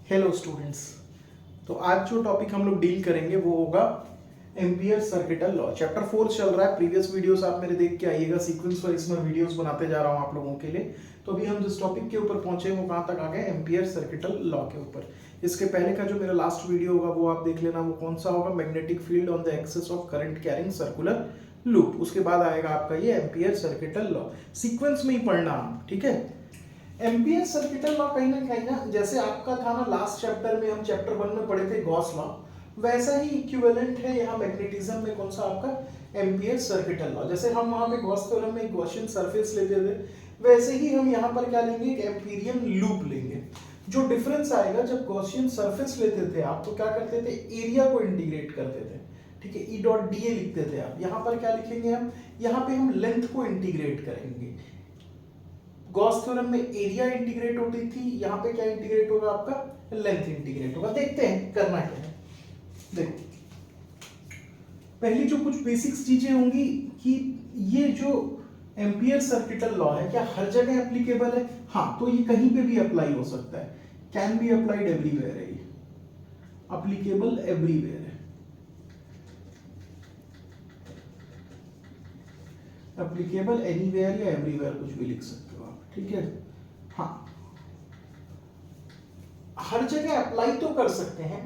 Hello students. तो आज जो टॉपिक हम लोग डील करेंगे वो होगा एम्पियर सर्किटल लॉ। चैप्टर 4 चल रहा है। प्रीवियस वीडियोस आप मेरे देख के आइएगा, सीक्वेंस वाइज में वीडियोस बनाते जा रहा हूँ आप लोगों के लिए। तो अभी हम जिस टॉपिक के ऊपर पहुंचे वो कहाँ तक आ गए, एम्पियर सर्किटल लॉ के ऊपर। इसके पहले का जो मेरा लास्ट वीडियो होगा वो आप देख लेना। वो कौन सा होगा, magnetic field on the axis of current carrying circular loop. उसके बाद आएगा आपका ये एम्पियर सर्किटल लॉ। सीक्वेंस में ही पढ़ना, ठीक है। एम्पियर सर्किटल लॉ कहीं ना जैसे आपका था ना लास्ट चैप्टर में, हम चैप्टर 1 में पढ़े थे गॉस लॉ, वैसा ही इक्विवेलेंट है यहाँ मैग्नेटिज्म में। कौन सा आपका एम्पियर सर्किटल लॉ। जैसे हम वहां पे गॉस थ्योरम में एक गॉसियन सरफेस लेते थे, वैसे ही हम यहाँ पर क्या लेंगे, एक एम्पीरियन लूप लेंगे। जो डिफरेंस आएगा, जब गॉसियन सरफेस लेते थे आप तो क्या करते थे, एरिया को इंटीग्रेट करते थे, ठीक है, ई डॉट डी ए लिखते थे आप। यहाँ पर क्या लिखेंगे हम, यहाँ पे हम लेंथ को इंटीग्रेट करेंगे। गॉस थ्योरम में एरिया इंटीग्रेट होती थी, यहाँ पे क्या इंटीग्रेट होगा आपका, लेंथ इंटीग्रेट होगा। देखते हैं करना क्या है। देखो पहली जो कुछ बेसिक्स चीजें होंगी कि ये जो एम्पियर सर्किटल लॉ है क्या हर जगह एप्लीकेबल है। हाँ, तो ये कहीं पे भी अप्लाई हो सकता है, कैन बी अप्लाइड एवरीवेयर है, ये अप्लीकेबल एवरीवेयर है, एप्लीकेबल एनीवेयर या एवरीवेयर कुछ भी लिख सकते हो आप, ठीक है। हाँ, हर जगह अप्लाई तो कर सकते हैं,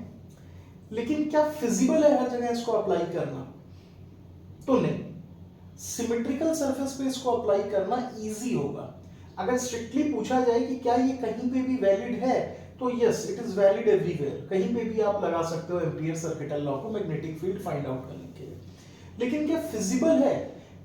लेकिन क्या फिजिबल है हर जगह इसको अप्लाई करना, तो नहीं। सिमेट्रिकल सरफेस पे इसको अप्लाई करना इजी होगा। अगर स्ट्रिक्टली पूछा जाए कि क्या ये कहीं पे भी वैलिड है, तो yes it is valid everywhere. कहीं पे भी आप लगा सकते हो एम्पियर सर्किटल लॉ को मैग्नेटिक फील्ड फाइंड आउट करने के लिए। लेकिन क्या फिजिबल है,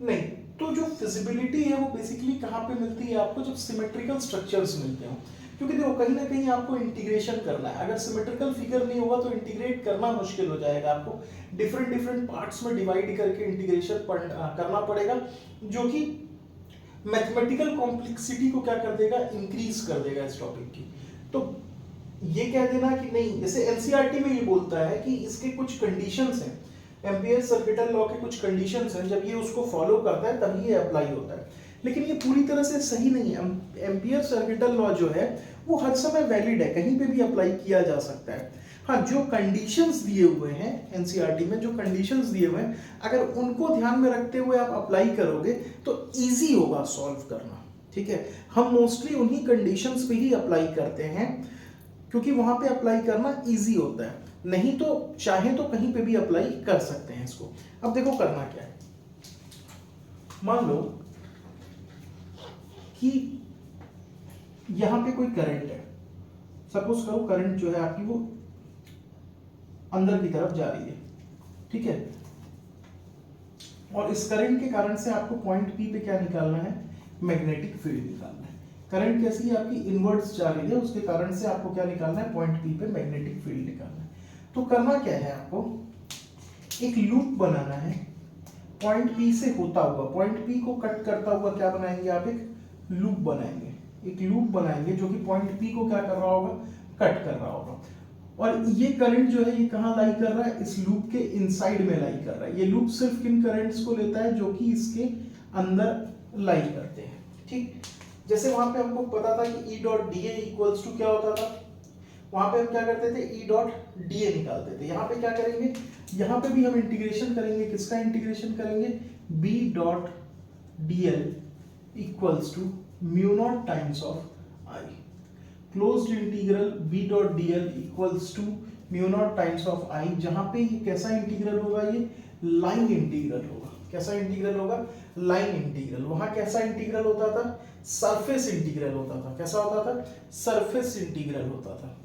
नहीं। तो जो फिजिबिलिटी है वो बेसिकली कहाँ पे मिलती है आपको, जब सिमेट्रिकल स्ट्रक्चर्स मिलते हो। क्योंकि देखो कहीं ना कहीं आपको इंटीग्रेशन करना है। अगर सिमेट्रिकल फिगर नहीं होगा तो इंटीग्रेट करना मुश्किल हो जाएगा, आपको डिफरेंट डिफरेंट पार्ट्स में डिवाइड करके इंटीग्रेशन करना पड़ेगा, जो कि मैथमेटिकल कॉम्प्लेक्सिटी को क्या कर देगा, इंक्रीज कर देगा इस टॉपिक की। तो ये कह देना कि नहीं, जैसे एनसीईआरटी में ये बोलता है कि इसके कुछ कंडीशंस हैं, एम्पियर सर्किटल लॉ के कुछ कंडीशंस हैं, जब ये उसको फॉलो करता है तभी ये अप्लाई होता है। लेकिन ये पूरी तरह से सही नहीं है। एम्पियर सर्किटल लॉ जो है वो हर समय वैलिड है, कहीं पे भी अप्लाई किया जा सकता है। हाँ, जो कंडीशंस दिए हुए हैं एनसीईआरटी में, जो कंडीशंस दिए हुए हैं, अगर उनको ध्यान में रखते हुए आप अप्लाई करोगे तो इजी होगा सॉल्व करना, ठीक है। हम मोस्टली उन्हीं कंडीशंस पे ही अप्लाई करते हैं, क्योंकि वहां पे अप्लाई करना इजी होता है। नहीं तो चाहे तो कहीं पे भी अप्लाई कर सकते हैं इसको। अब देखो करना क्या है। मान लो कि यहां पे कोई करंट है, सपोज करो करंट जो है आपकी वो अंदर की तरफ जा रही है, ठीक है। और इस करंट के कारण से आपको पॉइंट पी पे क्या निकालना है, मैग्नेटिक फील्ड निकालना है। करंट कैसी है आपकी, इनवर्ड्स जा रही है, उसके कारण से आपको क्या निकालना है, पॉइंट पी पे मैग्नेटिक फील्ड निकालना है। तो करना क्या है, आपको एक लूप बनाना है पॉइंट पी से होता हुआ। पॉइंट पी को कट करता हुआ क्या बनाएंगे आप, एक लूप बनाएंगे। एक लूप बनाएंगे जो कि पॉइंट पी को क्या कर रहा होगा, कट कर रहा होगा। और ये करंट जो है ये कहाँ लाई कर रहा है, इस लूप के इनसाइड में लाई कर रहा है। ये लूप सिर्फ किन करंट्स को लेता है, जो कि इसके अंदर लाई करते हैं, ठीक। जैसे वहां पे हमको पता था कि E dot D A equals to क्या होता था, वहां पे हम क्या करते थे, E डॉट डी ए निकालते थे। यहाँ पे क्या करेंगे, यहाँ पे भी हम इंटीग्रेशन करेंगे। किसका इंटीग्रेशन करेंगे, B dot D L equals to mu naught times of I. Closed integral B dot D L equals to mu naught times of I. जहां पे ये कैसा इंटीग्रल होगा, ये लाइन इंटीग्रल होगा। कैसा इंटीग्रल होगा, लाइन इंटीग्रल। वहां कैसा इंटीग्रल होता था, सरफेस इंटीग्रल होता था। कैसा होता था, सरफेस इंटीग्रल होता था।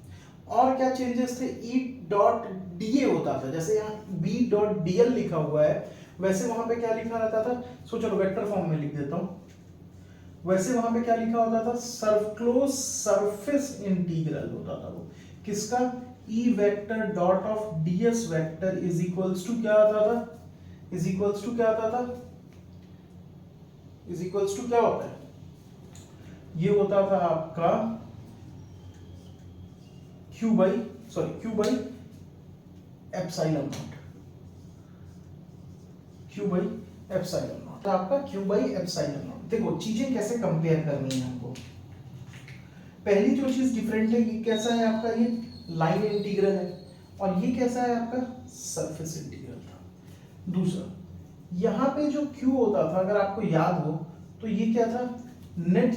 और क्या चेंजेस थे, E डॉट डी ए होता था। जैसे यहाँ B डॉट डी एल लिखा हुआ है, वैसे वहां पे क्या लिखा रहता था, सो चलो वेक्टर फॉर्म में लिख देता हूं। वैसे वहां पे क्या लिखा होता था, क्लोज सरफेस इंटीग्रल होता था वो। किसका, E vector dot of ds vector is equals to क्या आता था, इज इक्वल्स टू क्या आता था, इज इक्वल्स टू क्या होता है, ये होता था आपका Q by epsilon not, Q by epsilon not, आपका Q बाई एप्सिलॉन नॉट। देखो चीजें कैसे कंपेयर करनी है हमको। पहली जो चीज डिफरेंट है, ये कैसा है आपका, ये लाइन इंटीग्रल है, और ये कैसा है आपका, सरफेस इंटीग्रल था। दूसरा, यहाँ पे जो Q होता था, अगर आपको याद हो तो ये क्या था, net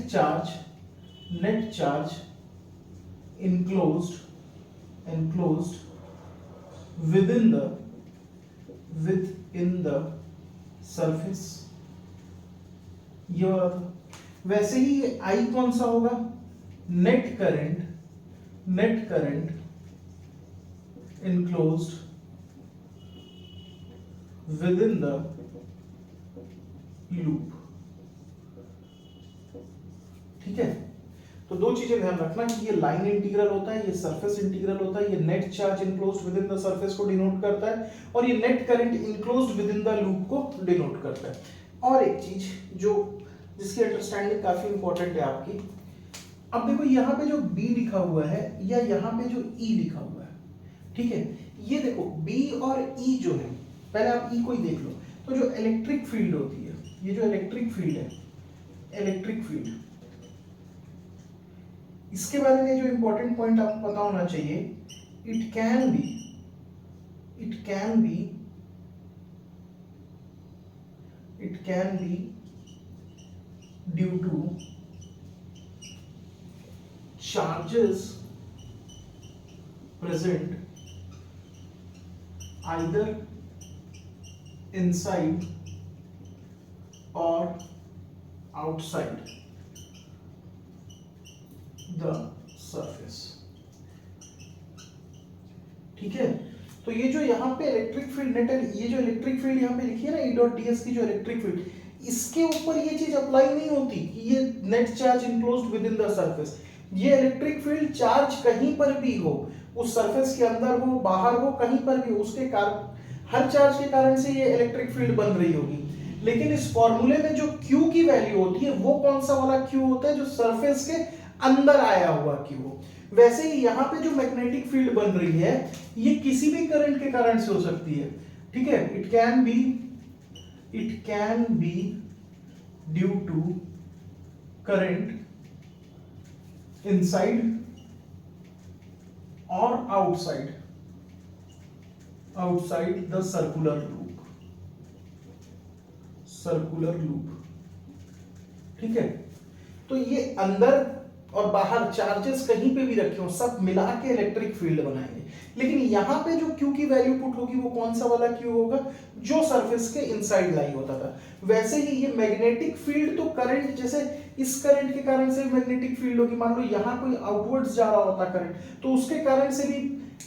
charge enclosed within the surface, ये वाला था। वैसे ही ये I कौन सा होगा, net current enclosed within the loop, ठीक है। तो दो चीजें ध्यान रखना कि ये लाइन इंटीग्रल होता है, ये सरफेस इंटीग्रल होता है, ये net charge enclosed within the surface को डिनोट करता है, और ये net current enclosed within the loop को डिनोट करता है। और एक चीज जो जिसकी अंडरस्टैंडिंग काफी इंपॉर्टेंट है आपकी, अब देखो यहाँ पे जो B लिखा हुआ है या यहाँ पे जो E लिखा हुआ है, ठीक है, ये देखो B और E जो है, पहले आप E को ही देख लो। तो जो इलेक्ट्रिक फील्ड होती है, ये जो इलेक्ट्रिक फील्ड है, इलेक्ट्रिक फील्ड, इसके बारे में जो इंपॉर्टेंट पॉइंट आपको पता होना चाहिए, it can be due to charges present either inside or outside the surface, ठीक है। तो ये जो यहाँ पे इलेक्ट्रिक फील्ड नेट, ये जो इलेक्ट्रिक फील्ड यहाँ पे लिखी है ना, E डॉट ds की जो इलेक्ट्रिक फील्ड, इसके ऊपर ये चीज अप्लाई नहीं होती कि ये net charge enclosed within the surface. ये इलेक्ट्रिक फील्ड चार्ज कहीं पर भी हो, उस सरफेस के अंदर हो, बाहर हो, कहीं पर भी, उसके कारण, हर चार्ज के कारण से ये इलेक्ट्रिक फील्ड बन रही होगी। लेकिन इस फॉर्मूले में जो Q की वैल्यू होती है, वो कौन सा वाला Q होता है, जो सरफेस के अंदर आया हुआ Q हो। वैसे ही यहाँ पे जो मैग्नेटिक फील्ड बन रही है, ये किसी भी करंट के कारण से हो सकती है, ठीक है। It can be due to current inside or outside the circular loop, ठीक है। तो ये अंदर और बाहर चार्जेस कहीं पे भी रखे हो, सब मिला के इलेक्ट्रिक फील्ड बनाएंगे। लेकिन यहाँ पे जो Q की वैल्यू पुट होगी, वो कौन सा वाला Q होगा, जो सरफेस के इनसाइड लाई होता था। वैसे ही ये मैग्नेटिक फील्ड, तो करंट, जैसे इस करंट के कारण से मैग्नेटिक फील्ड होगी, मान लो यहाँ कोई आउटवर्ड्स जा रहा होता करंट, तो उसके कारण से भी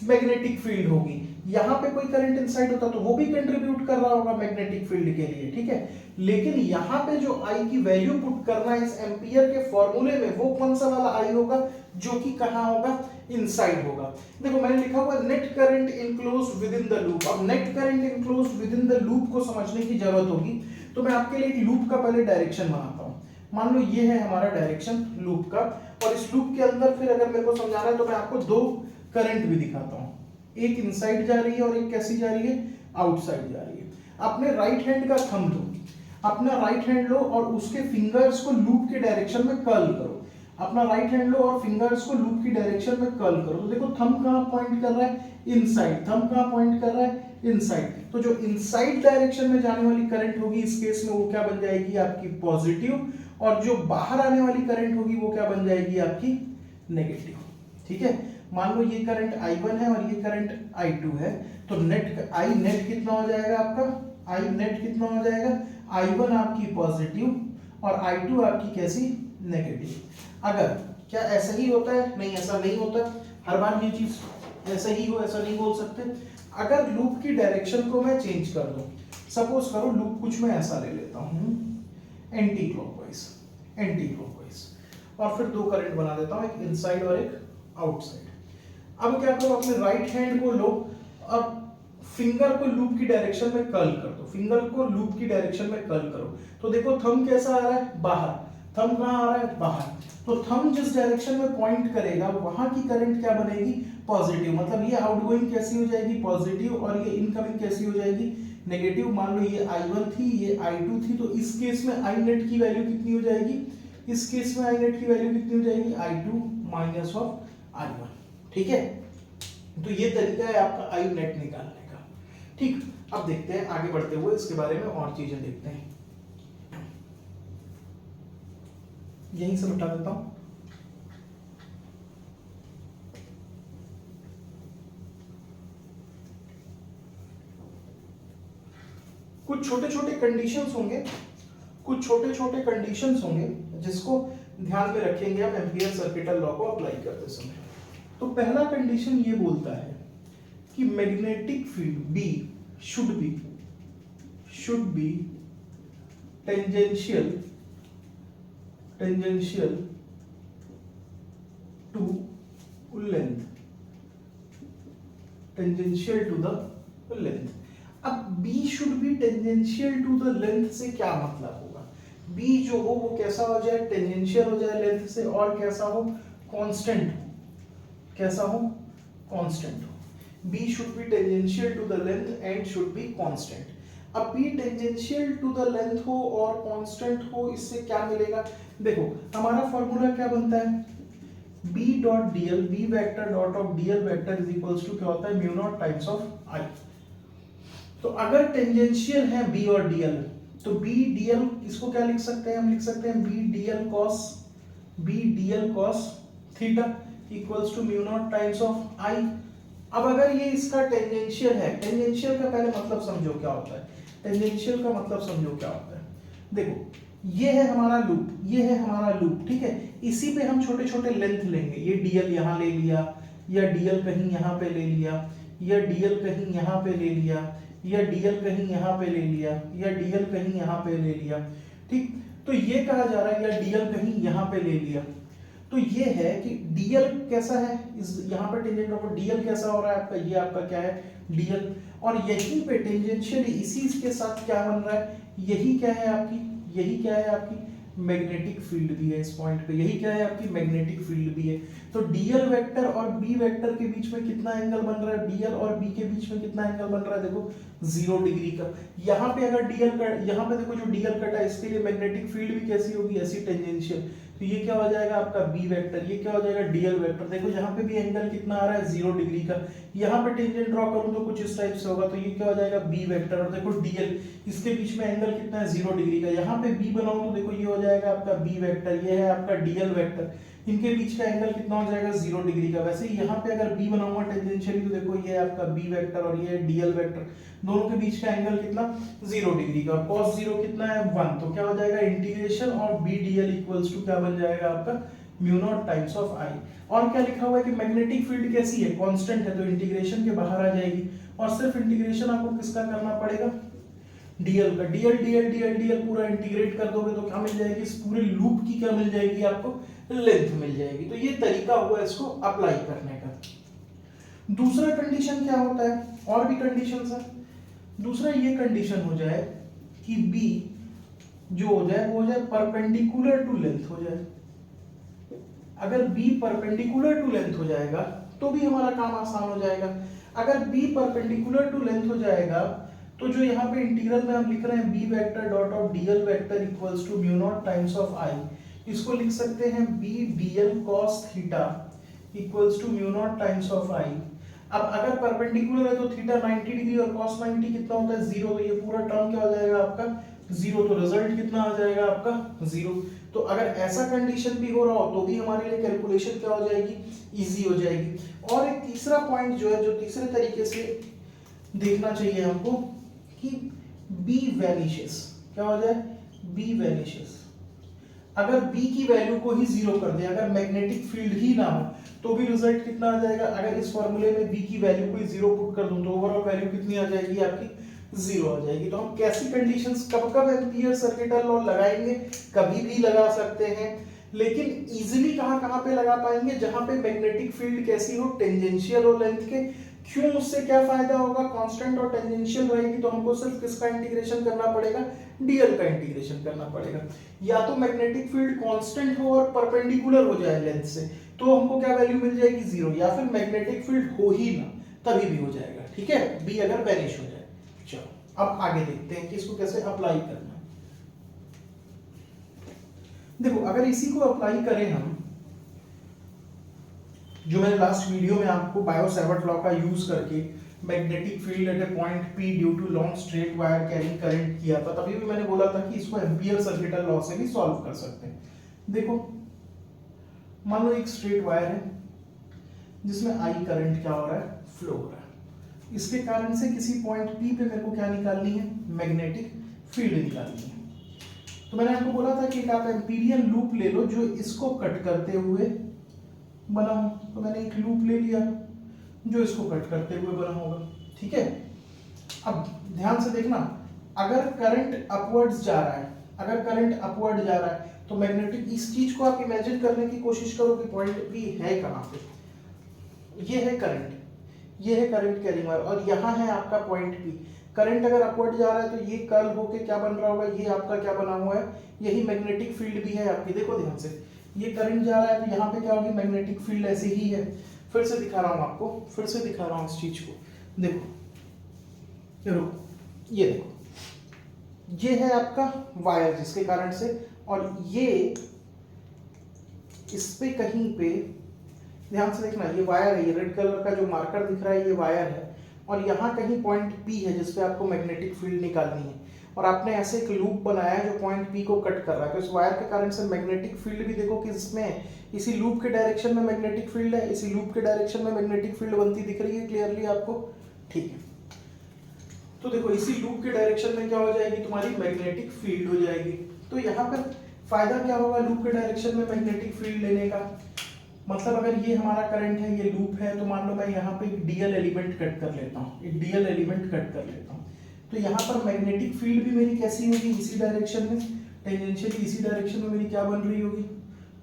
मैग्नेटिक फील्ड होगी। यहाँ पे कोई करंट इनसाइड होता तो वो भी कंट्रीब्यूट कर रहा होगा मैग्नेटिक फील्ड के लिए, ठीक है। लेकिन यहाँ पे जो I की वैल्यू पुट करना है इस एम्पियर के फॉर्मूले में, वो कौन सा वाला I होगा, जो कि कहाँ होगा, इनसाइड होगा। देखो मैंने लिखा हुआ net current enclosed within the loop. अब net current enclosed within the loop को समझने की जरूरत होगी, तो मैं आपके लिए एक लूप का पहले डायरेक्शन बनाता हूँ। मान लो ये है हमारा डायरेक्शन लूप का, और इस लूप के अंदर फिर अगर मेरे को समझाना है तो मैं आपको दो करंट भी दिखाता हूँ, एक इनसाइड जा रही है और एक कैसी जा रही है, आउटसाइड जा रही है। अपने राइट हैंड का थंब लो, अपना राइट हैंड लो और उसके फिंगर्स को लूप के डायरेक्शन में कर्ल करो। अपना राइट हैंड लो और फिंगर्स को लूप की डायरेक्शन में कर्ल करो। तो देखो थंब कहाँ पॉइंट कर रहा है, इनसाइड। थंब कहाँ पॉइंट कर रहा है, इनसाइड। तो जो इनसाइड डायरेक्शन में जाने वाली करंट होगी इस केस में, वो क्या बन जाएगी, आपकी पॉजिटिव, और जो बाहर आने वाली करंट होगी वो क्या बन जाएगी, आपकी नेगेटिव, ठीक है। मान लो ये करंट I1 है और ये करंट I2 है, तो नेट I नेट कितना हो जाएगा आपका, I नेट कितना हो जाएगा, I1 आपकी पॉजिटिव और I2 आपकी कैसी, नेगेटिव। अगर क्या ऐसा ही होता है, नहीं ऐसा नहीं होता, हर बार ये चीज ऐसा ही हो ऐसा नहीं बोल सकते। अगर लूप की डायरेक्शन को मैं चेंज कर दूं, सपोज करो लूप कुछ मैं ऐसा ले लेता हूं, एंटी क्लॉकवाइज, और फिर दो करंट बना देता हूं, एक इनसाइड और एक आउटसाइड। अब क्या करो, अपने राइट हैंड को लो और फिंगर को लूप की डायरेक्शन में कर्ल कर दो, फिंगर को लूप की डायरेक्शन में कर्ल करो। तो देखो थंब कैसा आ रहा है, बाहर। थंब कहाँ आ रहा है, बाहर। तो थंब जिस डायरेक्शन में पॉइंट करेगा वहां की करंट क्या बनेगी, पॉजिटिव। मतलब ये आउटगोइंग कैसी हो जाएगी, पॉजिटिव, और ये इनकमिंग कैसी हो जाएगी, नेगेटिव। मान लो ये I1 थी, ये I2 थी, तो इस केस में I नेट की वैल्यू कितनी हो जाएगी, इस केस में I नेट की वैल्यू कितनी हो जाएगी, I2 माइनस ऑफ I1, ठीक है। तो ये तरीका है आपका I नेट निकालने का, ठीक। अब देखते हैं आगे बढ़ते हुए इसके बारे में और चीजें देखते हैं। यहीं से बता देता हूं। कुछ छोटे छोटे कंडीशंस होंगे, कुछ छोटे छोटे कंडीशंस होंगे जिसको ध्यान में रखेंगे हम एम्पियर सर्किटल लॉ को अप्लाई करते समय। तो पहला कंडीशन ये बोलता है कि magnetic field B should be tangential to length, tangential to the length। अब B should be tangential to the length से क्या मतलब होगा? B जो हो वो कैसा हो जाए? टेंजेंशियल हो जाए लेंथ से, और कैसा हो? कांस्टेंट हो। कैसा हो? कांस्टेंट हो। B should be tangential to the length and should be constant। अब B tangential to the length हो और कांस्टेंट हो, इससे क्या मिलेगा? देखो हमारा फॉर्मूला क्या बनता है? B dot dl, B vector dot of dl vector is equals to क्या होता है? Mu naught times of I। तो अगर टेंजेंशियल है B और dl, तो B dl इसको क्या लिख सकते हैं? हम लिख सकते हैं B dl cos theta equals to mu naught times of I। अब अगर ये इसका टेंजेंशियल है, टेंजेंशियल का पहले मतलब समझो क्या होता है। टेंजेंशियल का मतलब समझो क्या होता है। देखो ये है हमारा लूप, ये है हमारा लूप, ठीक है। इसी पे हम छोटे छोटे लेंथ लेंगे। ये dl यहाँ ले लिया, या dl कहीं यहाँ पे ले लिया, या dl कहीं यहाँ पे ले लिया, या dl कहीं यहाँ पे ले लिया, या dl कहीं यहाँ पे ले लिया, ठीक। तो ये कहा जा रहा है या dl कहीं यहाँ पे ले लिया। तो ये है कि dl कैसा है, इस यहाँ पे टेंजेंट ऑफ dl कैसा हो रहा है आपका? ये आपका क्या है? dl। और यहीं पे टेंजेंशियली इसी के साथ क्या बन रहा है? यही क्या है आपकी? यही क्या है आपकी? मैग्नेटिक फील्ड भी है इस पॉइंट पे। यही क्या है आपकी? मैग्नेटिक फील्ड भी है। तो dl वेक्टर और b वेक्टर के बीच में कितना एंगल बन रहा है? dl और b के बीच में कितना एंगल बन रहा है? देखो 0 डिग्री का। यहाँ पे अगर dl का, यहाँ पे देखो जो dl कटा है इसके लिए मैग्नेटिक फील्ड भी कैसी होगी? ऐसी टेंजेंशियल। तो ये क्या हो जाएगा आपका? b vector. ये क्या हो जाएगा? dl vector. देखो यहाँ पे भी एंगल कितना आ रहा है? 0 डिग्री का। यहाँ पे टेंजेंट ड्रॉ करूँ तो कुछ इस टाइप से होगा। तो ये क्या हो जाएगा? b vector. और देखो dl, इसके बीच में एंगल कितना है? 0 डिग्री का। यहाँ पे b बनाऊं तो देखो ये हो जाएगा आपका b वेक्टर, ये है आपका dl वेक्टर। इनके बीच का एंगल कितना हो जाएगा? 0 डिग्री का। वैसे ही यहाँ पे अगर b बनाऊंगा टेंजेंशियली तो देखो ये है आपका b वेक्टर और ये है dl वेक्टर। दोनों के बीच का एंगल कितना? 0 डिग्री का। और cos 0 कितना है? 1। तो क्या हो जाएगा? इंटीग्रेशन और b dl इक्वल्स टू क्या बन जाएगा आपका? Mu naught times of I। और क्या लिखा हुआ है कि मैग्नेटिक फील्ड कैसी है? कांस्टेंट है, तो इंटीग्रेशन के बाहर आ जाएगी। और सिर्फ इंटीग्रेशन आपको किसका करना पड़ेगा? dl का। dl पूरा इंटीग्रेट कर दोगे तो क्या मिल जाएगी? इस पूरे लूप की क्या मिल जाएगी आपको? लेंथ मिल जाएगी। तो ये तरीका हुआ इसको अप्लाई करने का। दूसरा कंडीशन क्या होता है? और भी कंडीशंस है। दूसरा ये कंडीशन हो जाए कि b जो हो जाए वो हो जाए परपेंडिकुलर टू लेंथ हो जाए। अगर b परपेंडिकुलर टू लेंथ हो जाएगा तो भी हमारा काम आसान हो जाएगा। अगर b परपेंडिकुलर टू लेंथ हो जाएगा तो जो यहाँ पे इंटीग्रल में हम लिख रहे हैं b vector dot of dl vector equals to mu naught times of I, इसको लिख सकते हैं b dl cos theta equals to mu naught times of I। अब अगर परपेंडिकुलर है तो थीटा 90 डिग्री और cos 90 कितना होता है? 0। तो ये पूरा टर्म क्या हो जाएगा आपका? 0। तो रिजल्ट कितना आ जाएगा आपका? 0। तो अगर ऐसा कंडीशन भी हो रहा हो तो भी हमारे लिए कैलकुलेशन क्या हो जाएगी? इजी हो जाएगी। और एक तीसरा पॉइंट जो है, जो तीसरे तरीके से देखना चाहिए हमको कि b वैनिशेस। क्या हो जाए? b vanishes. अगर b की वैल्यू को ही 0 कर दे, अगर मैग्नेटिक फील्ड ही ना हो तो भी रिजल्ट कितना आ जाएगा? अगर इस फॉर्मूले में b की वैल्यू को ही 0 पुट कर दूं तो ओवरऑल वैल्यू कितनी आ जाएगी आपकी? 0 आ जाएगी। तो हम कैसी कंडीशंस कब कब एम्पियर सर्किटल लॉ लगाएंगे? कभी भी लगा सकते हैं, लेकिन इजीली कहां पे लगा पाएंगे? जहां पे मैग्नेटिक फील्ड कैसी हो? टेंजेंशियल हो लेंथ के। क्यों? उससे क्या फायदा होगा? कांस्टेंट और टेंजेंशियल रहेगी तो हमको सिर्फ किसका इंटीग्रेशन करना पड़ेगा? dl का इंटीग्रेशन करना पड़ेगा। या तो मैग्नेटिक फील्ड कांस्टेंट हो और परपेंडिकुलर हो जाए लेंथ से तो हमको क्या वैल्यू मिल जाएगी? 0। या फिर मैग्नेटिक फील्ड हो ही ना तभी भी हो जाएगा, ठीक है, b अगर वैनिश हो जाए। चलो अब आगे देखते हैं कि इसको कैसे अप्लाई करना है। देखो अगर इसी को अप्लाई करें हम जो मैंने लास्ट वीडियो में आपको बायो-सैवर्ट लॉ का यूज करके magnetic field at a point P due to long straight wire carrying current किया था, तभी भी मैंने बोला था कि इसको एम्पियर सर्किटल लॉ से भी सॉल्व कर सकते हैं। देखो मान लो एक स्ट्रेट वायर है जिसमें I करंट क्या हो रहा है, फ्लो हो रहा है। इसके कारण से किसी पॉइंट P पे मेरे को क्या निकालनी है, मैग्नेटिक फील्ड निकालनी है। तो मैंने आपको बोला था कि एक आप एम्पीरियन लूप ले लो जो इसको कट करते हुए बना हो। तो मैंने एक लूप ले लिया जो इसको कट करते हुए बना होगा, ठीक है। अब ध्यान से देखना, अगर करंट अपवर्ड्स जा रहा है, अगर करंट अपवर्ड जा रहा है तो मैग्नेटिक, इस चीज को आप इमेजिन करने की कोशिश करो कि पॉइंट P है कहाँ पे। ये है करंट, ये है करंट कैरिंग वायर और यहाँ है आपका पॉइंट P। करंट अगर अपवर्ड जा रहा है तो ये कर्ल होके क्या बन रहा होगा, ये आपका क्या बना हुआ है, यही मैग्नेटिक फील्ड भी है आपकी। देखो ध्यान से, ये करंट जा रहा है तो यहाँ पे क्या होगी, मैग्नेटिक फील्ड ऐसे ही है। फिर से दिखा रहा हूँ आपको, फिर से दिखा रहा हूँ इस चीज को। देखो ये देखो, ये है आपका वायर जिसके कारण से, और ये इस पे कहीं पे ध्यान से देखना, ये वायर है, ये रेड कलर का जो मार्कर दिख रहा है ये वायर है, और यहाँ कहीं पॉइंट P है जिसपे आपको मैग्नेटिक फील्ड निकालनी है। और आपने ऐसे एक लूप बनाया है जो पॉइंट P को कट कर रहा है, तो इस वायर के कारण से मैग्नेटिक फील्ड भी देखो किसमें है, इसी लूप के डायरेक्शन में मैग्नेटिक फील्ड है, इसी लूप के डायरेक्शन में मैग्नेटिक फील्ड बनती दिख रही है क्लियरली आपको, ठीक है। तो देखो इसी लूप के डायरेक्शन में क्या हो जाएगी, तुम्हारी मैग्नेटिक फील्ड हो जाएगी। तो यहाँ पर फायदा क्या होगा लूप के डायरेक्शन में मैग्नेटिक फील्ड लेने का, मतलब अगर ये हमारा करंट है, ये लूप है, तो मान लो मैं यहाँ पे एक डीएल एलिमेंट कट कर लेता हूँ, एक डीएल एलिमेंट कट कर लेता हूँ, तो यहाँ पर मैग्नेटिक फील्ड भी मेरी कैसी होगी, इसी डायरेक्शन में, टेंजेंशियली इसी डायरेक्शन में मेरी क्या बन रही होगी,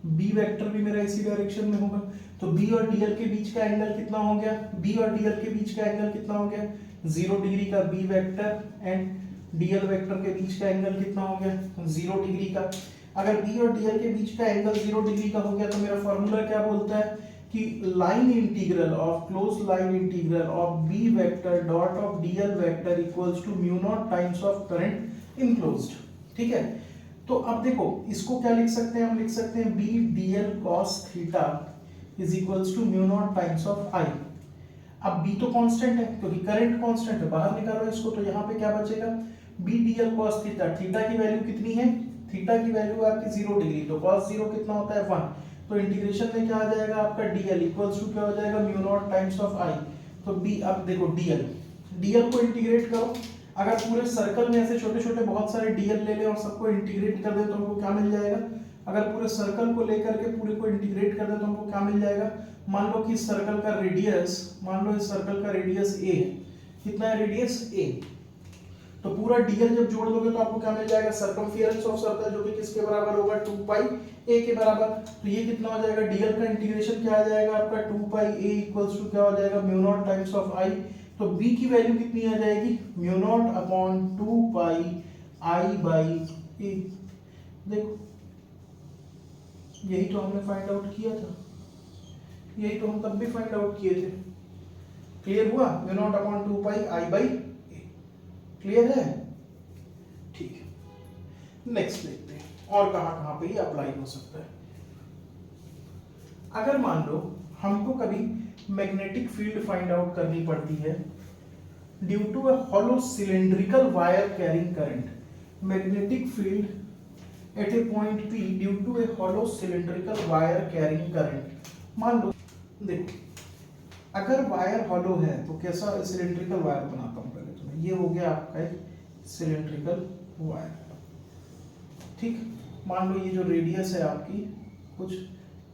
बी वेक्टर भी मेरा इसी डायरेक्शन में होगा। तो बी और डीएल के बीच का एंगल कितना हो गया, बी और डीएल के बीच का एंगल कितना हो गया, 0 डिग्री का B vector and DL vector के बीच का एंगल कितना हो गया, 0 डिग्री का। अगर बी और डीएल के बीच का एंगल 0 डिग्री का हो गया तो मेरा फॉर्मूला क्या बोलता है कि line integral of close line integral of B vector dot of DL vector equals to mu naught times of current enclosed, ठीक है। तो अब देखो इसको क्या लिख सकते हैं, हम लिख सकते हैं B DL cos theta is equals to mu naught times of I. अब बी तो कांस्टेंट है क्योंकि करंट कांस्टेंट है, बाहर निकालो इसको, तो यहाँ पे क्या बचेगा, B DL cos theta, theta की वैल्यू कितनी है, थीटा की वैल्यू है आपकी 0 डिग्री, तो cos 0 कितना होता है 1, तो इंटीग्रेशन में क्या आ जाएगा आपका dl इक्वल्स टू क्या हो जाएगा mu naught times of i। तो b, अब देखो dl को इंटीग्रेट करो, अगर पूरे सर्कल में ऐसे छोटे छोटे बहुत सारे dl ले ले और सबको इंटीग्रेट कर दे तो हमको क्या मिल जाएगा, अगर पूरे सर्कल को लेकर के पूरे को इंटीग्रेट कर दे तो हमको क्या मिल जाएगा, मान लो कि इस सर्कल का रेडियस, मान लो इस सर्कल का रेडियस a है, कितना है रेडियस a, तो पूरा डीएल जब जोड़ दोगे तो आपको क्या मिल जाएगा, सर्कमफियरेंस ऑफ सर्कल, जो कि किसके बराबर होगा 2 पाई a के बराबर। तो ये कितना हो जाएगा, डीएल का इंटीग्रेशन क्या आ जाएगा आपका 2 पाई a इक्वल्स टू क्या हो जाएगा mu naught times of i। तो b की वैल्यू कितनी आ जाएगी, mu naught upon 2 pi i by a। देखो यही तो हमने फाइंड आउट किया था, यही तो हम तब भी फाइंड आउट किए थे, क्लियर हुआ, mu naught upon 2 pi i by, clear है, ठीक है। नेक्स्ट देखते हैं और कहां पे ये अप्लाई हो सकता है। अगर मान लो हमको कभी मैग्नेटिक फील्ड फाइंड आउट करनी पड़ती है due to a hollow cylindrical wire carrying current, magnetic field at a point P due to a hollow cylindrical wire carrying current. मान लो देखो अगर वायर हॉलो है तो कैसा सिलेंड्रिकल वायर बनाता हूं, ये हो गया आपका एक सिलेंड्रिकल वायर, ठीक। मान लो ये जो रेडियस है आपकी, कुछ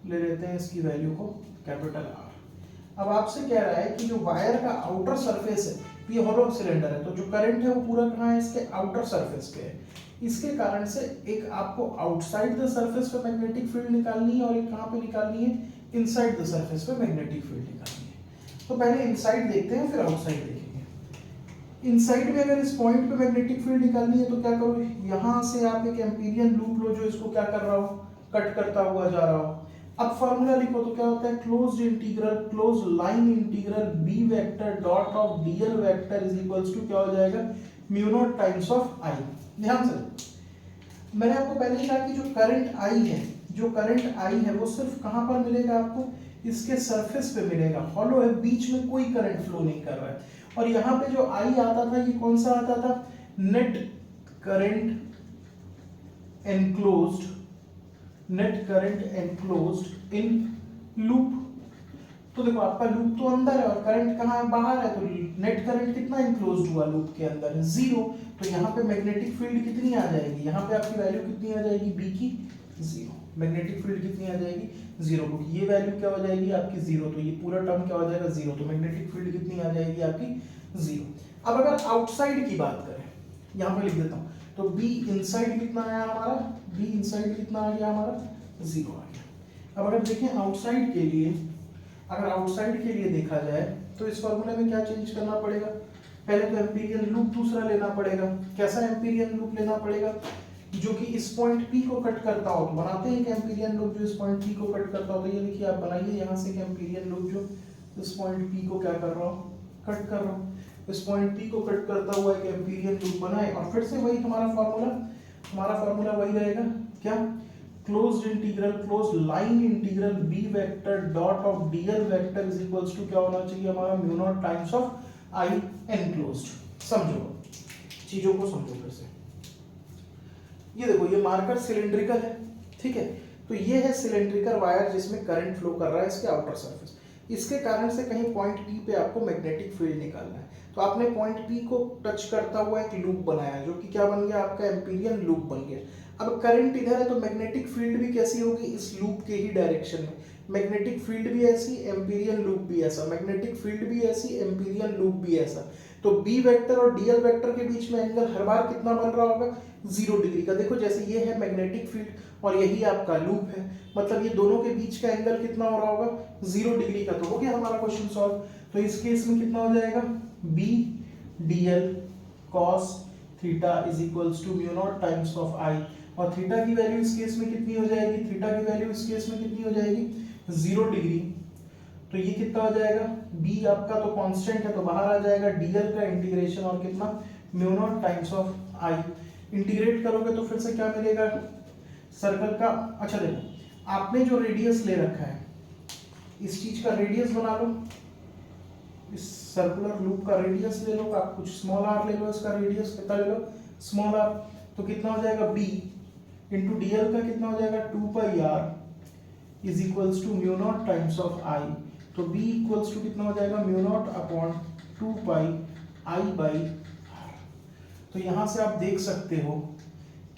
ले लेते हैं इसकी वैल्यू को कैपिटल R। अब आपसे कह रहा है कि जो वायर का आउटर सरफेस है, ये हॉलो सिलेंडर है, तो जो करंट है वो पूरा कहाँ है, इसके आउटर सरफेस पे है। इसके कारण से एक आपको आउटसाइड द सरफेस पे मैग्नेटिक फील्ड निकालनी है और एक कहाँ पे निकालनी है, इनसाइड द सरफेस पे मैग्नेटिक फील्ड निकालनी है। तो पहले इनसाइड देखते हैं फिर आउटसाइड देखेंगे। इनसाइड में अगर इस पॉइंट पे मैग्नेटिक फील्ड निकालनी है तो क्या करो, यहाँ से आप एक एम्पीरियन लूप लो जो इसको क्या कर रहा हो, कट करता हुआ जा रहा हो। अब फॉर्मूला लिखो तो क्या होता है, closed integral close line integral B vector dot of DL vector is equals to क्या हो जाएगा, mu naught times of I. ध्यान से मैंने आपको पहले ही कहा कि जो करंट आई है, जो करंट आई है वो सिर्फ कहाँ पर मिलेगा आपको, इसके सरफेस पे मिलेगा, हॉलो है, बीच में कोई करंट फ्लो नहीं कर रहा है। और यहाँ पे जो आई आता था ये कौन सा आता था, net current enclosed, net current enclosed in loop. तो देखो आपका लूप तो अंदर है और करंट कहाँ है, बाहर है, तो नेट करंट कितना इंक्लोज्ड हुआ लूप के अंदर, जीरो। तो यहाँ पे मैग्नेटिक फील्ड कितनी आ जाएगी, यहाँ पे आपकी वैल्यू कितनी आ जाएगी, बी की जीरो। मैग्नेटिक फील्ड कितनी आ जाएगी, जीरो, क्योंकि ये वैल्यू क्या हो जाएगी आपकी जीरो, तो ये पूरा टर्म क्या हो जाएगा, जीरो। तो मैग्नेटिक फील्ड कितनी आ जाएगी आपकी, जीरो। अब अगर आउटसाइड की बात करें, यहाँ पे लिख देता हूँ, तो बी इनसाइड कितना आया हमारा, बी इनसाइड कितना आ गया हमारा, जीरो आ गया। अब अगर देखें आउटसाइड के लिए, अगर आउटसाइड के लिए देखा जाए तो इस फॉर्मूले में क्या चेंज करना पड़ेगा, पहले तो एम्पीरियन लूप दूसरा लेना पड़ेगा। कैसा एम्पीरियन लूप लेना पड़ेगा, जो कि इस पॉइंट पी को कट करता हो। तो बनाते हैं एक एम्पीरियन लूप जो इस पॉइंट पी को कट करता हो। तो ये देखिए आप बनाइए यहाँ से एक एम्पीरियन लूप जो इस पॉइंट पी को क्या कर रहा हूँ, कट कर रहा हूँ। इस पॉइंट पी को कट करता हुआ एक एम्पीरियन लूप बनाए और फिर से वही हमारा फॉर्मूला वही रहेगा, क्या, closed integral, closed line integral B vector dot of DL vector is equals to क्या होना चाहिए हमारा, mu naught times of I enclosed. समझो चीजों को, समझो फिर से। ये देखो ये मार्कर सिलिंड्रिकल है, ठीक है, तो ये है सिलिंड्रिकल वायर जिसमें करंट फ्लो कर रहा है इसके आउटर सरफेस। इसके कारण से कहीं पॉइंट पी पे आपको मैग्नेटिक फील्ड निकालना है। तो आपने पॉइंट पी को टच करता हुआ एक लूप बनाया जो कि क्या बन गया आपका, एम्पीरियन लूप बन गया। अब करंट इधर है तो मैग्नेटिक फील्ड भी कैसी होगी, इस लूप के ही डायरेक्शन में। मैग्नेटिक फील्ड भी ऐसी, एम्पीरियन लूप भी ऐसा, मैग्नेटिक फील्ड भी ऐसी, एम्पीरियन लूप भी ऐसा। तो बी वेक्टर और डीएल वेक्टर के बीच में एंगल हर बार कितना बन रहा होगा, 0 डिग्री का। देखो जैसे ये है मैग्नेटिक फील्ड और यही आपका लूप है, मतलब ये दोनों के बीच का एंगल कितना हो रहा होगा, 0 डिग्री का। तो हो गया हमारा क्वेश्चन सॉल्व। तो इस केस में कितना हो जाएगा, B DL cos theta is equals to mu naught times of I. और थीटा की वैल्यू इस केस में कितनी हो जाएगी, थीटा की वैल्यू इस केस में कितनी हो जाएगी, 0 डिग्री। तो ये कितना हो जाएगा, b आपका तो कांस्टेंट है तो बाहर आ जाएगा, dl का इंटीग्रेशन और कितना, mu naught times of i। Integrate करोगे तो फिर से क्या मिलेगा, सर्कल का, अच्छा देखो आपने जो रेडियस ले रखा है इस चीज का रेडियस बना लो, इस सर्कुलर लूप का रेडियस ले लो, आप कुछ स्मॉल r ले लो, इसका रेडियस कितना ले लो, स्मॉल r। तो कितना हो जाएगा, b इंटू dl का कितना हो जाएगा, 2 pi r is equals to mu naught times of i। तो b इक्वल्स टू कितना हो जाएगा, mu naught upon 2 pi i by r। तो यहां से आप देख सकते हो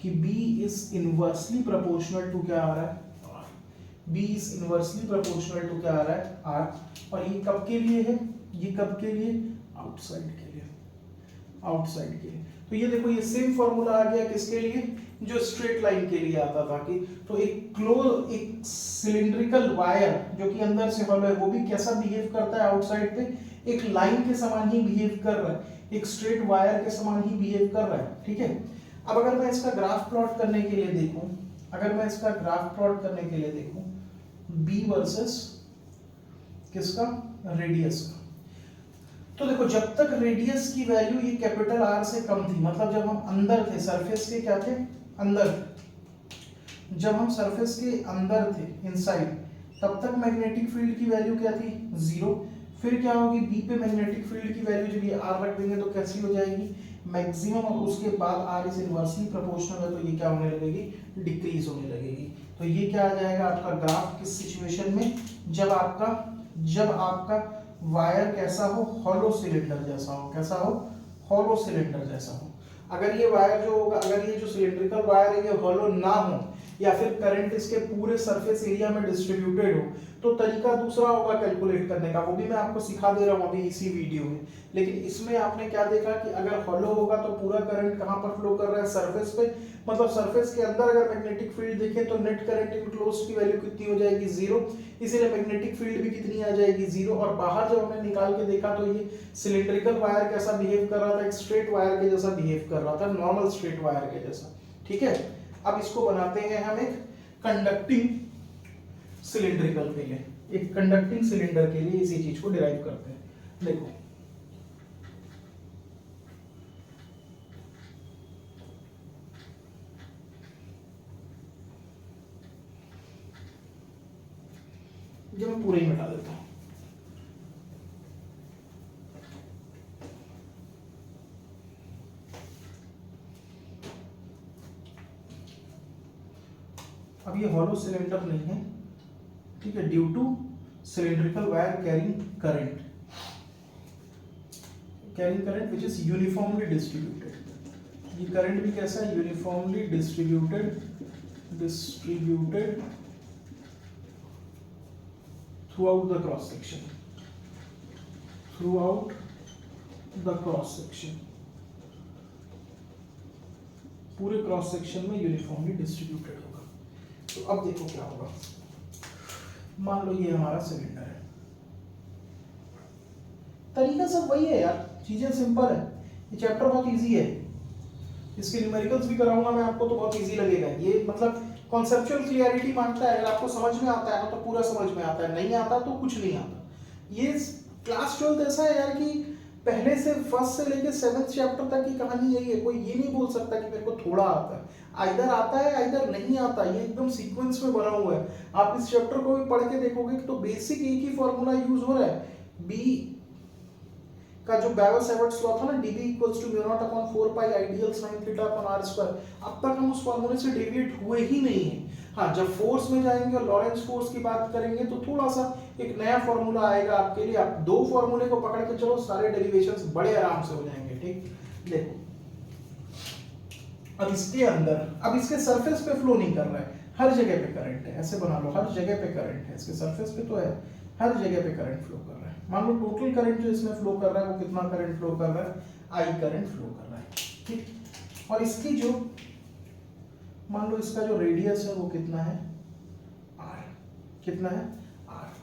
कि b is inversely proportional to क्या आ रहा है, b is inversely proportional to क्या आ रहा है, r। और ये कब के लिए है, ये कब के लिए, आउटसाइड के लिए, आउटसाइड के लिए। तो ये देखो ये सेम फॉर्मूला आ गया किसके लिए, जो स्ट्रेट लाइन के लिए आता था कि, तो एक सिलिंड्रिकल वायर जो कि अंदर से हॉलो है वो भी कैसा बिहेव करता है आउटसाइड पे, एक लाइन के समान ही बिहेव कर रहा है, एक स्ट्रेट वायर के समान ही बिहेव कर रहा है, ठीक है। अब अगर मैं इसका ग्राफ प्लॉट करने के लिए देखूं, अगर मैं इसका ग्राफ प्लॉट करने के लिए देखूं, बी वर्सेस किसका, रेडियस का, तो देखो जब तक रेडियस की वैल्यू ये कैपिटल R से कम थी, मतलब जब हम अंदर थे, सरफेस के क्या थे, अंदर, जब हम सरफेस के अंदर थे, इनसाइड, तब तक मैग्नेटिक फील्ड की वैल्यू क्या थी, 0। फिर क्या होगी, बी पे मैग्नेटिक फील्ड की वैल्यू जब ये R रख देंगे तो कैसी हो जाएगी, मैक्सिमम, और उसके बाद R इज इनवर्सली प्रोपोर्शनल है तो ये क्या होने लगेगी, डिक्रीज होने लगेगी। तो ये क्या आ जाएगा आपका ग्राफ किस सिचुएशन में, जब आपका वायर कैसा हो, हॉलो सिलेंडर जैसा हो, कैसा हो, हॉलो सिलेंडर जैसा हो। अगर ये वायर जो होगा, अगर ये जो सिलिंड्रिकल वायर है ये हॉलो ना हो या फिर करंट इसके पूरे सरफेस एरिया में डिस्ट्रीब्यूटेड हो, तो तरीका दूसरा होगा कैलकुलेट करने का, वो भी मैं आपको सिखा दे रहा हूँ अभी इसी वीडियो में। लेकिन इसमें आपने क्या देखा कि अगर हॉलो होगा तो पूरा करंट कहाँ पर फ्लो कर रहा है, सरफेस पे, मतलब सरफेस के अंदर अगर मैग्नेटिक फील्ड देखें तो नेट करंट इनक्लोज्ड की वैल्यू कितनी हो जाएगी, 0, इसीलिए मैग्नेटिक फील्ड भी कितनी आ जाएगी, 0। और बाहर जब हमने निकाल के देखा तो ये सिलिंड्रिकल वायर कैसा बिहेव कर रहा था, एक स्ट्रेट वायर के जैसा बिहेव कर रहा था, नॉर्मल स्ट्रेट वायर के जैसा, ठीक है। अब इसको बनाते हैं हम एक कंडक्टिंग सिलिंड्रिकल के लिए, एक कंडक्टिंग सिलेंडर के लिए इसी चीज को डिराइव करते हैं। देखो ये मैं पूरा ही मिटा देता हूँ। अब ये हॉलो सिलेंडर नहीं है, ठीक है, due to cylindrical wire carrying current which is uniformly distributed. ये करंट भी कैसा है, uniformly distributed throughout the cross section, पूरे क्रॉस सेक्शन में यूनिफॉर्मली डिस्ट्रीब्यूटेड होगा। तो अब देखो क्या होगा, मान लो ये हमारा सिलेंडर है, तरीका सब वही है यार, चीजें सिंपल है, ये चैप्टर बहुत इजी है, इसके न्यूमेरिकल्स भी कराऊंगा मैं आपको तो बहुत इजी लगेगा। ये मतलब कॉन्सेप्चुअल क्लियरिटी मांगता है, अगर आपको समझ में आता है ना तो पूरा समझ में आता है, नहीं आता तो कुछ नहीं आता। ये क्लास 12 ऐसा है यार कि पहले से फर्स्ट से लेके 7th चैप्टर तक की कहानी यही है, कोई ये नहीं बोल सकता कि मेरे को थोड़ा आता है, आइदर आता है आइदर नहीं आता, ये एकदम सीक्वेंस में बना हुआ है। आप इस चैप्टर को भी पढ़ के देखोगे तो बेसिक एक ही फॉर्मूला यूज हो रहा है, बी का जो बेवल-सेवर्ट्स लॉ था ना, dB equals to mu naught upon 4 pi I DL sin theta upon r square, अब तक हम उस फॉर्मूले से डेविएट हुए ही नहीं है। हाँ, जब फोर्स में जाएंगे और लॉरेंस फोर्स की बात करेंगे तो थोड़ा सा एक नया फॉर्मूला आएगा आपके लिए, आप दो फॉर्मूले को पकड़ के चलो, सारे डेरिवेशंस बड़े आराम से हो जाएंगे। ठीक, देखो अब इसके अंदर, अब इसके सरफेस पे फ्लो नहीं कर रहा है, हर जगह पे करंट है, ऐसे बना लो, हर जगह पे करंट है, इसके सरफेस पे तो है, हर जगह पे करंट फ्लो कर रहा है। मान लो टोटल करंट जो इसमें फ्लो कर रहा है वो कितना करंट फ्लो कर रहा है, आई करंट फ्लो कर रहा है। ठीक, और इसकी जो, मान लो इसका जो रेडियस है वो कितना है, आर, कितना है, आर।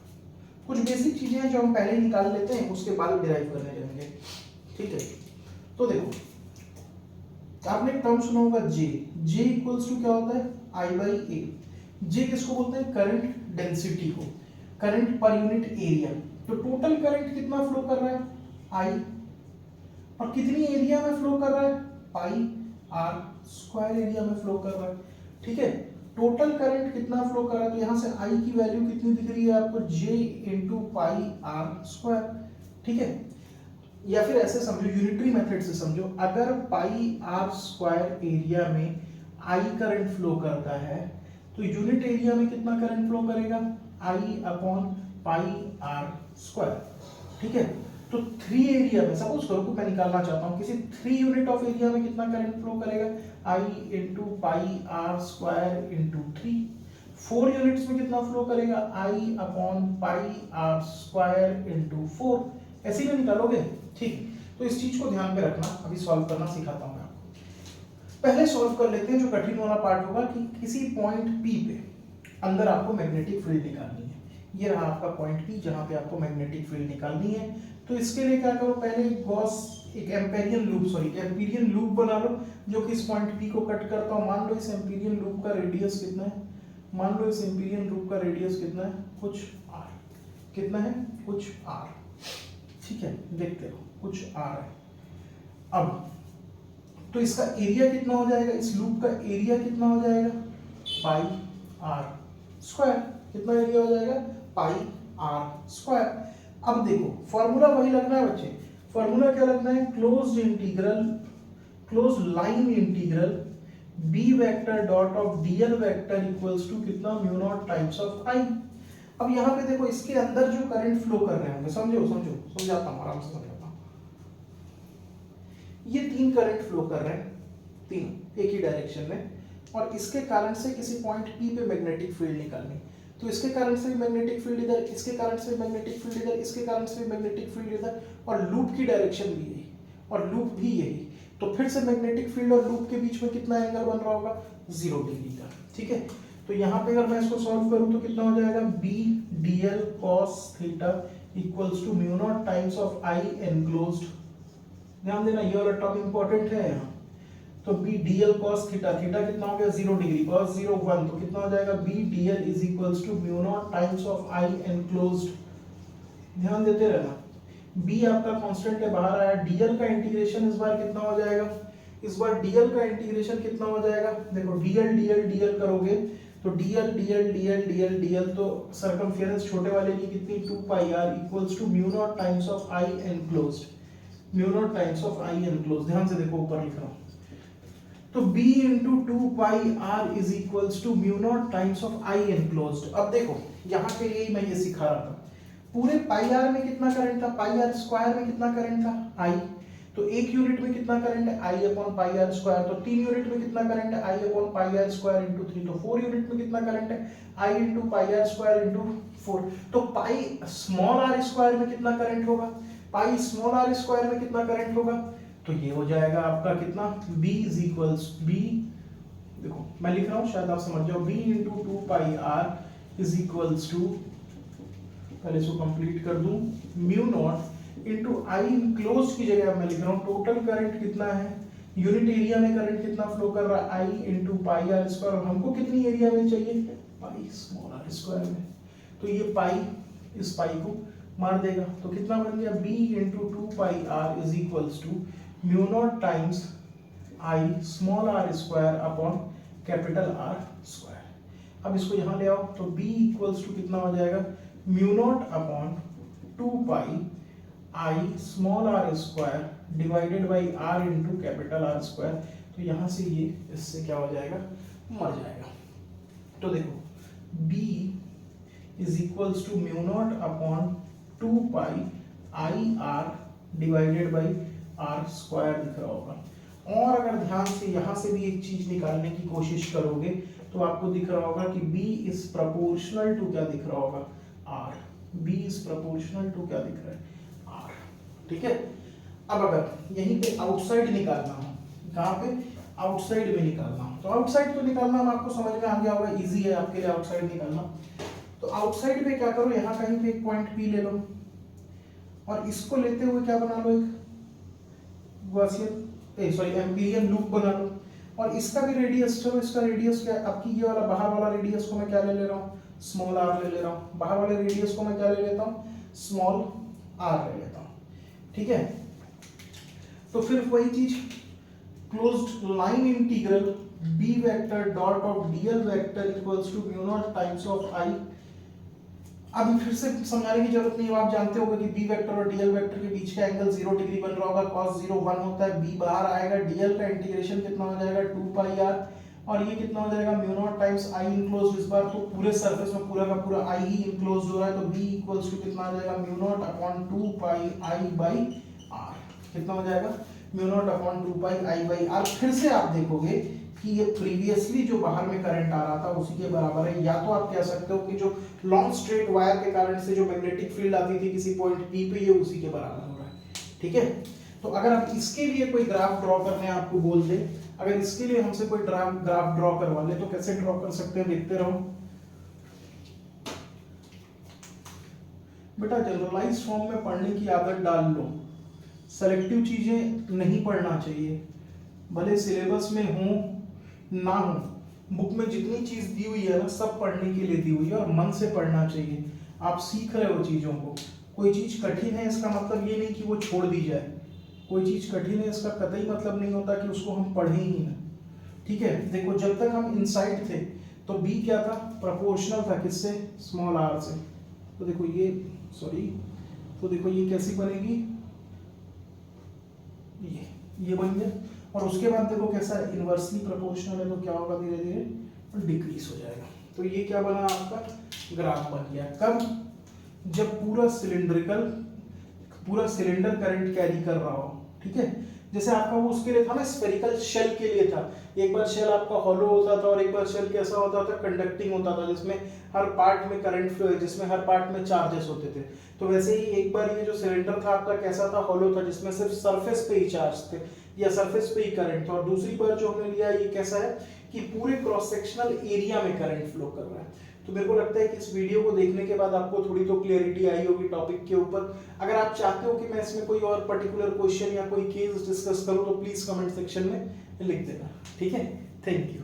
कुछ बेसिक चीजें हैं जो हम पहले निकाल लेते हैं, उसके बाद डिराइव करने जाएंगे। ठीक है, तो देखो आपने एक टर्म सुना होगा जे, जे इक्वल्स टू क्या होता है, आई बाई ए। जे किसको बोलते हैं, करंट डेंसिटी को, करंट पर यूनिट एरिया। तो टोटल करंट कितना फ्लो कर रहा है, आई, और कितनी एरिया में फ्लो कर रहा है, पाई आर स्क्वायर एरिया में फ्लो कर रहा है। ठीक है, टोटल करंट कितना फ्लो कर रहा है, तो यहां से आई की वैल्यू कितनी दिख रही है आपको, J into pi R square. ठीक है, या फिर ऐसे समझो, यूनिटरी मेथड से समझो, अगर पाई आर स्क्वायर एरिया में आई करंट फ्लो करता है तो यूनिट एरिया में कितना करंट फ्लो करेगा, I upon pi R square. ठीक है, तो 3 एरिया में, सपोज करो कि मैं निकालना चाहता हूं किसी 3 यूनिट ऑफ एरिया में कितना करंट फ्लो करेगा, I into pi R square into 3। 4 units में कितना फ्लो करेगा, I upon pi R square into 4। ऐसे ही निकालोगे। ठीक, तो इस चीज को ध्यान पे रखना, अभी सॉल्व करना सिखाता हूं मैं आपको। पहले सॉल्व कर लेते हैं जो कठिन वाला पार्ट होगा, कि किसी पॉइंट पी पे अंदर आपको मैग्नेटिक फील्ड निकालनी है। ये रहा आपका पॉइंट पी जहां पे आपको मैग्नेटिक फील्ड निकालनी है। तो इसके लिए क्या करो, पहले एक एम्पेरियन लूप बना लो जो कि इस पॉइंट पी को कट करता हो। मान लो इस एम्पेरियन लूप का रेडियस कितना है, मान लो इस एम्पेरियन लूप का रेडियस कितना है, कुछ आर, कितना है, कुछ आर। ठीक है, देखते हो, कुछ आर है। अब तो इसका एरिया कितना हो जाएगा, इस लूप का एरिया कितना हो जाएगा, पाई आर स्क्वायर। कितना एरिया हो जाएगा, पाई आर स्क्वायर। अब देखो फॉर्मूला वही लगना है बच्चे, फॉर्मूला क्या लगना है, closed integral, close line integral B vector dot of DL vector equals to कितना, mu naught times of I. अब यहाँ पे देखो इसके अंदर जो करंट फ्लो कर रहे होंगे, समझाता हूँ, आराम से समझाता हूँ। ये 3 करंट फ्लो कर रहे हैं, 3 एक ही डायरेक्शन में, और इसके कारण से किसी पॉइंट पी पे मैग्नेटिक फील्ड निकालनी। तो इसके कारण से भी मैग्नेटिक फील्ड इधर, इसके कारण से भी मैग्नेटिक फील्ड इधर, इसके कारण से भी मैग्नेटिक फील्ड इधर, और लूप की डायरेक्शन भी यही और लूप भी यही। तो फिर से मैग्नेटिक फील्ड और लूप के बीच में कितना एंगल बन रहा होगा, 0 डिग्री का। ठीक है, तो यहाँ पे अगर मैं इसको सॉल्व करूँ तो कितना हो जाएगा, B D L cos theta equals to mu naught times of I enclosed. ध्यान देना, ये वाला टर्म इंपॉर्टेंट है यहाँ। तो B D L cos theta, theta कितना हो गया, 0 डिग्री, कॉस 0 1, तो कितना हो जाएगा, B D L is equals to mu naught times of I enclosed. ध्यान देते रहना, बी आपका कांस्टेंट है, बाहर आया। डीएल का इंटीग्रेशन इस बार कितना हो जाएगा, इस बार डीएल का इंटीग्रेशन कितना हो जाएगा, देखो डीएल डीएल डीएल करोगे तो dl dl dl dl dl तो सर्कमफेरेंस छोटे वाले की कितनी 2 pi r equals to mu naught times of i enclosed, mu naught times of i enclosed. ध्यान से देखो ऊपर लिख रहा हूँ, तो b into 2 pi r is equals to mu naught times of i enclosed. अब देखो यहाँ के लिए मैं ये सिखा रहा था, पूरे पाई r में कितना करंट था, पाई r स्क्वायर में कितना करंट था i, तो एक यूनिट में कितना करंट है i upon pi r square, तो 3 यूनिट में कितना करंट है i upon pi r square into 3, तो 4 यूनिट में कितना करंट है i into pi r square into 4, तो पाई स्मॉल r स्क्वायर में कितना करंट होगा, पाई स्मॉल r स्क्वायर में कितना करंट होगा, तो ये हो जाएगा आपका कितना b इज इक्वल्स b, देखो मैं लिख रहा हूँ शायद आप समझ जाओ, b into 2 pi r is equals to, पहले इसको कंप्लीट कर दूं, mu naught into I enclosed की जगह मैं लिख रहा हूँ टोटल करंट कितना है, यूनिट एरिया में करंट कितना फ्लो कर रहा है आई इंटू पाई आर स्क्वायर, और हमको कितनी एरिया में चाहिए पाई स्मॉल आर स्क्वायर में, तो ये पाई इस पाई को मार देगा, तो कितना बन गया b into 2 pi r is equals to mu naught times I small R square upon capital R square. अब इसको यहाँ ले आओ, तो b इक्वल्स टू कितना हो जाएगा mu naught upon 2 pi I small R square divided by R into capital R square, तो यहाँ से ये इससे क्या हो जाएगा मर जाएगा, तो देखो b is equals to mu naught upon 2 pi I R divided by R square दिख रहा होगा, और अगर ध्यान से यहाँ से भी एक चीज निकालने की कोशिश करोगे तो आपको दिख रहा होगा कि b इज प्रोपोर्शनल टू क्या दिख रहा होगा r, b is proportional to क्या दिख रहा है r, ठीक है। अब अगर यहीं पे आउटसाइड निकालना हो, कहाँ पे आउटसाइड में निकालना हो, तो आउटसाइड तो निकालना हम आपको समझ में आ गया होगा, इजी है आपके लिए आउटसाइड निकालना, तो आउटसाइड पे क्या करो, यहाँ कहीं पे एक पॉइंट P ले लो और इसको लेते हुए क्या बना लो, एक गॉसियन सॉरी एम्पीरियन लूप बना लो, और इसका भी रेडियस, चलो इसका रेडियस क्या है, आपकी ये वाला बाहर वाला रेडियस को मैं क्या ले रहा हूँ स्मॉल r ले रहा हूँ, बाहर वाले रेडियस को मैं क्या ले लेता हूँ स्मॉल r ले लेता हूँ, ठीक है। तो फिर वही चीज closed line integral b vector dot of dl vector equals to mu naught times of i, अभी फिर से समझाने की जरूरत नहीं है, आप जानते होंगे कि b वेक्टर और dl वेक्टर के बीच का एंगल 0 डिग्री बन रहा होगा, cos 0 1 होता है, b बाहर आएगा, dl का इंटीग्रेशन कितना हो जाएगा 2 पाई r, और ये कितना हो जाएगा mu naught times i enclosed, इस बार तो पूरे सरफेस में पूरा का पूरा i ही इनक्लोज्ड हो रहा है, तो b इक्वल्स टू कितना आ जाएगा mu naught upon 2 pi i by r, कितना हो जाएगा mu naught upon 2 pi i by r। फिर से आप देखोगे कि ये प्रीवियसली जो बाहर में करंट आ रहा था उसी के बराबर है, या तो आप कह सकते हो कि जो लॉन्ग स्ट्रेट वायर के कारण से जो मैग्नेटिक फील्ड आती थी किसी पॉइंट P पे, ये उसी के बराबर हो रहा है, ठीक है। तो अगर आप इसके लिए कोई ग्राफ ड्रॉ करने आपको बोल दे, अगर इसके लिए हमसे कोई ग्राफ ड्रॉ करवा ले तो कैसे ड्रॉ कर सकते हैं, देखते रहो बेटा, जनरलाइज फॉर्म में पढ़ने की आदत डाल लो, सेलेक्टिव चीजें नहीं पढ़ना चाहिए, भले सिलेबस में हो ना हो, बुक में जितनी चीज दी हुई है ना सब पढ़ने के लिए दी हुई है और मन से पढ़ना चाहिए, आप सीख रहे हो चीजों को, कोई चीज कठिन है इसका मतलब ये नहीं कि वो छोड़ दी जाए, कोई चीज कठिन है इसका कतई मतलब नहीं होता कि उसको हम पढ़ें ही ना, ठीक है। देखो जब तक हम इनसाइड थे तो b क्या था प्रोपोर्शनल था किससे स्मॉल r से, तो देखो ये सॉरी, तो देखो ये कैसी बनेगी, ये बन गया, और उसके बाद देखो कैसा है इनवर्सली प्रोपोर्शनल है, तो क्या होगा धीरे धीरे डिक्रीज हो जाएगा, तो ये क्या बना आपका ग्राफ बन गया, कब जब पूरा सिलेंडर करंट कैरी कर रहा हो, ठीक है। जैसे आपका वो उसके लिए था ना स्फेरिकल शेल के लिए था, एक बार शेल आपका हॉलो होता था और एक बार शेल कैसा होता था कंडक्टिंग होता था, जिसमें हर पार्ट में करंट फ्लो है, जिसमें हर पार्ट में चार्जेस होते थे, तो वैसे ही एक बार ये जो सिलेंडर था आपका कैसा था हॉलो था, जिसमें सिर्फ सरफेस पे ही चार्ज थे या सरफेस पे ही करंट था, और दूसरी बार जो हमने लिया ये कैसा है कि पूरे क्रॉस सेक्शनल एरिया में करंट फ्लो कर रहा है। तो मेरे को लगता है कि इस वीडियो को देखने के बाद आपको थोड़ी तो क्लियरिटी आई होगी टॉपिक के ऊपर। अगर आप चाहते हो कि मैं इसमें कोई और पर्टिकुलर क्वेश्चन या कोई केस डिस्कस करूं तो प्लीज कमेंट सेक्शन में लिख देना, ठीक है। Thank you.